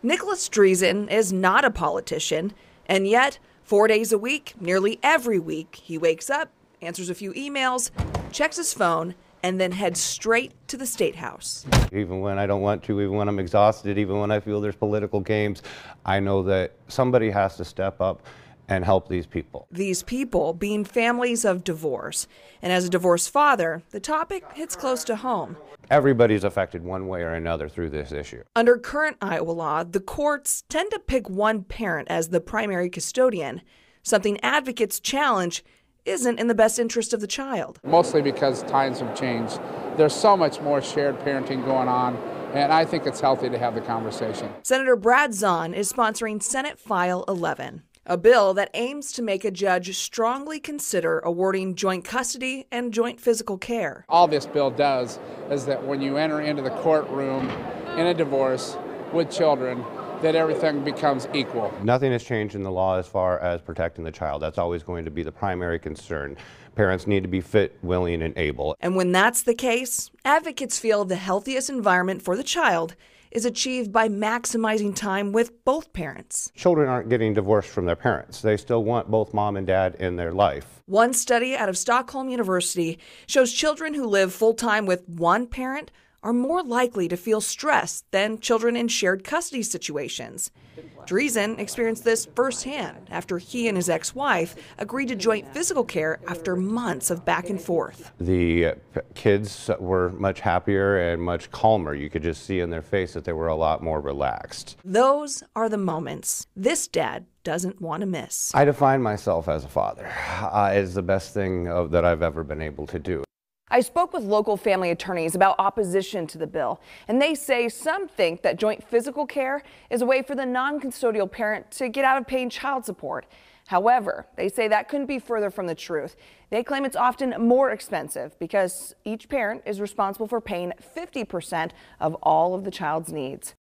Nicholas Driesen is not a politician, and yet 4 days a week, nearly every week, he wakes up, answers a few emails, checks his phone, and then heads straight to the State House. Even when I don't want to, even when I'm exhausted, even when I feel there's political games, I know that somebody has to step up and help these people. These people being families of divorce. And as a divorced father, the topic hits close to home. Everybody's affected one way or another through this issue. Under current Iowa law, the courts tend to pick one parent as the primary custodian, something advocates challenge isn't in the best interest of the child. Mostly because times have changed. There's so much more shared parenting going on, and I think it's healthy to have the conversation. Senator Brad Zahn is sponsoring Senate File 11, a bill that aims to make a judge strongly consider awarding joint custody and joint physical care. All this bill does is that when you enter into the courtroom in a divorce with children, that everything becomes equal. Nothing has changed in the law as far as protecting the child. That's always going to be the primary concern. Parents need to be fit, willing, and able. And when that's the case, advocates feel the healthiest environment for the child is achieved by maximizing time with both parents. Children aren't getting divorced from their parents. They still want both mom and dad in their life. One study out of Stockholm University shows children who live full-time with one parent are more likely to feel stressed than children in shared custody situations. Driesen experienced this firsthand after he and his ex-wife agreed to joint physical care after months of back and forth. The kids were much happier and much calmer. You could just see in their face that they were a lot more relaxed. Those are the moments this dad doesn't want to miss. I define myself as a father. It's the best thing that I've ever been able to do. I spoke with local family attorneys about opposition to the bill, and they say some think that joint physical care is a way for the non-custodial parent to get out of paying child support. However, they say that couldn't be further from the truth. They claim it's often more expensive because each parent is responsible for paying 50% of all of the child's needs.